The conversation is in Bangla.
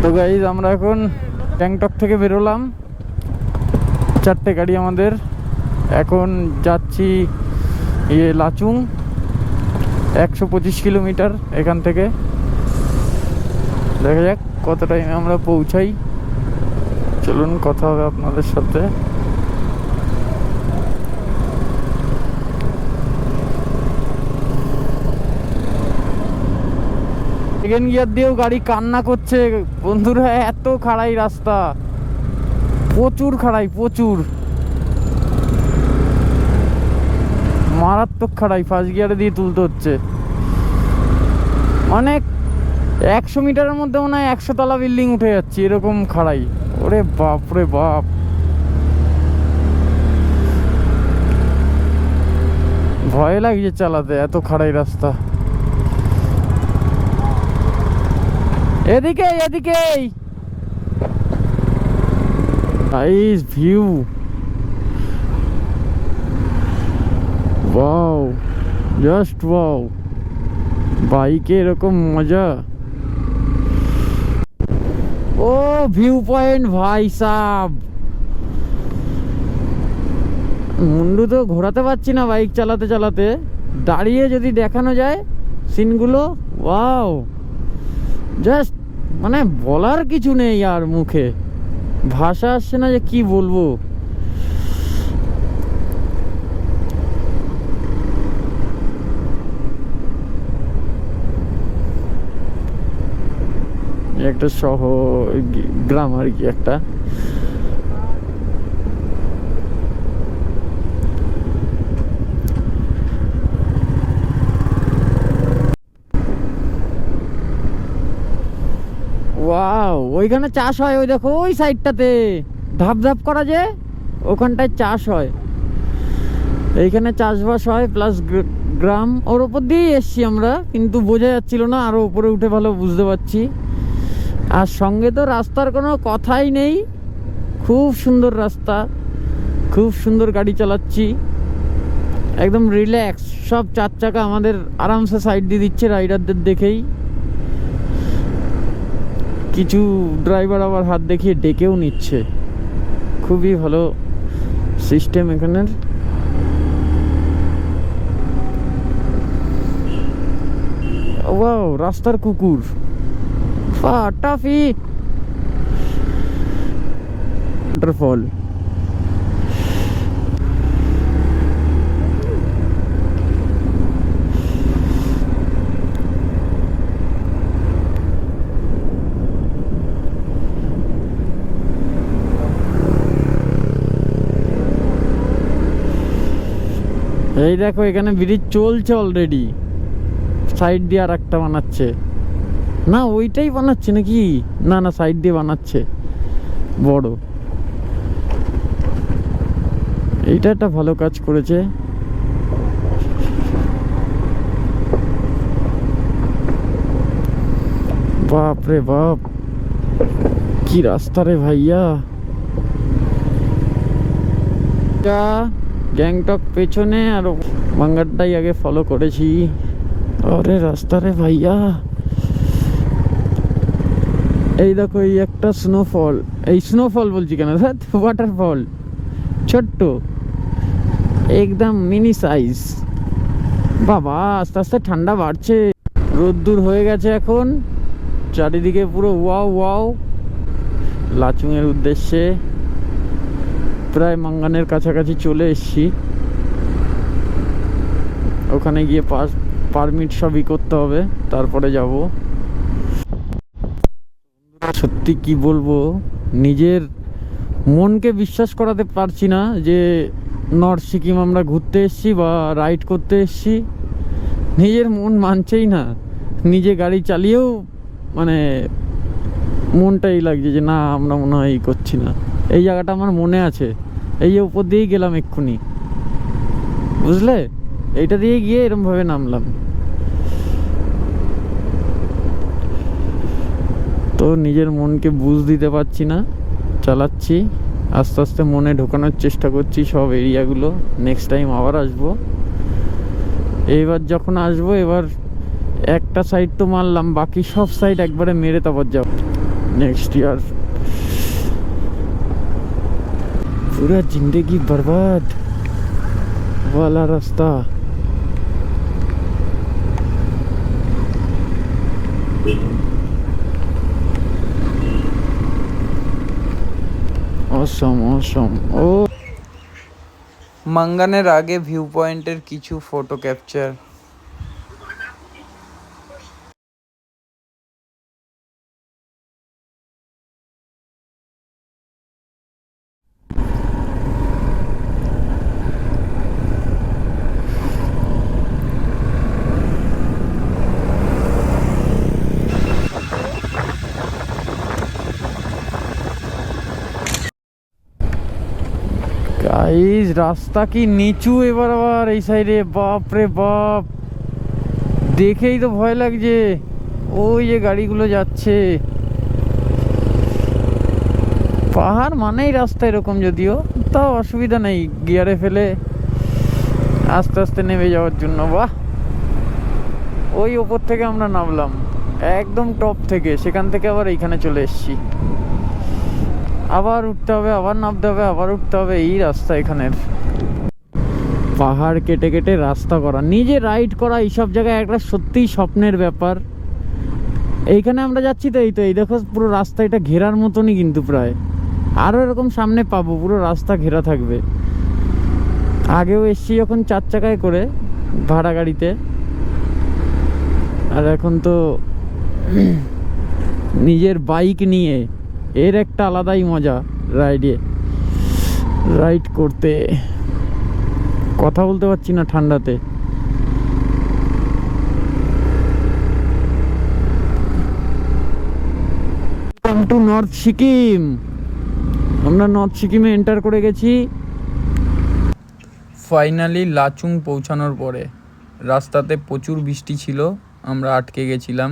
তো গাইজ আমরা এখন গ্যাংটক থেকে বেরোলাম, 4টে গাড়ি আমাদের। এখন যাচ্ছি লাচুং, 125 কিলোমিটার এখান থেকে। দেখা যাক কত টাইমে আমরা পৌঁছাই। চলুন কথা হবে আপনাদের সাথে। সেকেন্ড গিয়ার দিয়েও গাড়ি কান্না করছে বন্ধুরা, এত খাড়াই রাস্তা, প্রচুর খাড়াই, প্রচুর মারাত্মক খাড়াই। ফার্স্ট গিয়ারে দিয়ে তুলতে হচ্ছে, অনেক 100 মিটারের মধ্যে মনে হয় 100 তলা বিল্ডিং উঠে যাচ্ছে, এরকম খাড়াই। ওরে বাপ রে বাপ, ভয় লাগছে চালাতে, এত খাড়াই রাস্তা। এদিকে এদিকে nice view, wow, just wow. বাইকে এরকম মজা। ও ভিউ পয়েন্ট ভাই সাব, মুন্ডু তো ঘোরাতে পারছি না বাইক চালাতে চালাতে, দাঁড়িয়ে যদি দেখানো যায় সিনগুলো, ওয়াও, জাস্ট মানে বলার কিছু নেই আর, মুখে ভাষা আসছে না যে কি বলবো। একটা শহর গ্রাম আর কি একটা। ওয়াও, ওইখানে চাষ হয়, ওই দেখো ওই সাইডটাতে ধাপ ধাপ করা, যে ওখানটায় চাষ হয়। এইখানে চাষবাস হয় প্লাস গ্রাম। ওর ওপর দিয়েই এসছি আমরা, কিন্তু বোঝা যাচ্ছিল না, আরো উপরে উঠে ভালো বুঝতে পারছি। আর সঙ্গে তো রাস্তার কোনো কথাই নেই, খুব সুন্দর রাস্তা, খুব সুন্দর গাড়ি চালাচ্ছি, একদম রিল্যাক্স। সব 4 চাকা আমাদের আরামসে সাইড দিয়ে দিচ্ছে রাইডারদের দেখেই। কিছু ড্রাইভার আবার হাত দেখিয়ে ডেকেও নিচ্ছে, খুবই ভালো সিস্টেম এখানের। ওয়াও, রাস্তার কুকুর টাফি ওয়াটারফল। এই দেখো এখানে ব্রিজ চলছে অলরেডি, সাইড দিয়ে আর একটা বানাচ্ছে। না ওইটাই বানাচ্ছে নাকি, না না সাইড দিয়ে বানাচ্ছে বড়। এইটা একটা ভালো কাজ করেছে। বাপ রে বাপ, কি রাস্তা রে ভাইয়া। গ্যাংটক পেছনে, আর বাঙ্গারটাই আগে ফলো করেছি। আরে রাস্তা রে ভাইয়া, এই দেখো এই একটা স্নোফল, এই স্নোফল বলছি কেন, ওয়াটারফল, ছোট্ট একদম মিনি সাইজ। বাবা আস্তে আস্তে ঠান্ডা বাড়ছে, রোদ্দুর হয়ে গেছে এখন, চারিদিকে পুরো ওয়াও ওয়াও। লাচুং এর উদ্দেশ্যে প্রায় মাঙ্গানের কাছাকাছি চলে এসছি। ওখানে গিয়ে পারমিট সবই করতে হবে, তারপরে যাব। সত্যি কি বলবো, নিজের মনকে বিশ্বাস করাতে পারছি না যে নর্থ সিকিম আমরা ঘুরতে এসছি বা রাইড করতে এসছি। নিজের মন মানছেই না, নিজে গাড়ি চালিয়েও মানে মনটাই লাগছে যে না, আমরা মনে হয় করছি না। এই জায়গাটা আমার মনে আছে, এই যে উপর দিয়েই গেলাম এক্ষুনি, বুঝলে, এইটা দিয়ে গিয়ে এরম ভাবে নামলাম। তো নিজের মনকে বুঝ দিতে পারছি না, চালাচ্ছি আস্তে আস্তে, মনে ঢোকানোর চেষ্টা করছি সব এরিয়াগুলো। নেক্সট টাইম আবার আসবো, এইবার যখন আসবো এবার একটা সাইড তো মারলাম, বাকি সব সাইড একবারে মেরে তারপর যাব। नेक्स्ट ईयर पूरा जिंदगी बर्बाद वाला रास्ता। অসম অসম ও মাঙ্গানের আগে ভিউ পয়েন্টের কিছু ফটো ক্যাপচার। গাইস রাস্তা কি নিচু এবার আবার এই সাইডে, বাপ রে বাপ, দেখেই তো ভয় লাগছে। ওই যে গাড়িগুলো যাচ্ছে, পাহাড় মানেই রাস্তা এরকম, যদিও তাও অসুবিধা নেই গিয়ারে ফেলে আস্তে আস্তে নেমে যাওয়ার জন্য। বাহ, ওই ওপর থেকে আমরা নামলাম একদম টপ থেকে, সেখান থেকে আবার এইখানে চলে এসেছি। আবার উঠতে হবে, আবার নামতে হবে, আবার উঠতে হবে, এই রাস্তা এখানের। পাহাড় কেটে কেটে রাস্তা করা, নিজে রাইড করা এইসব জায়গায় একটা সত্যিই স্বপ্নের ব্যাপার। এইখানে আমরা যাচ্ছি তো, এই দেখো পুরো রাস্তা এটা ঘেরার মতনই, কিন্তু প্রায় আরও এরকম সামনে পাবো, পুরো রাস্তা ঘেরা থাকবে। আগেও এসছি যখন 4 চাকায় করে ভাড়া গাড়িতে, আর এখন তো নিজের বাইক নিয়ে, এর একটা আলাদাই মজা রাইড করতে। কথা বলতে পারছি না ঠান্ডাতে। Welcome to north Sikkim. আমরা নর্থ সিকিমে এন্টার করে গেছি। ফাইনালি লাচুং পৌঁছানোর পরে রাস্তাতে প্রচুর বৃষ্টি ছিল, আমরা আটকে গেছিলাম।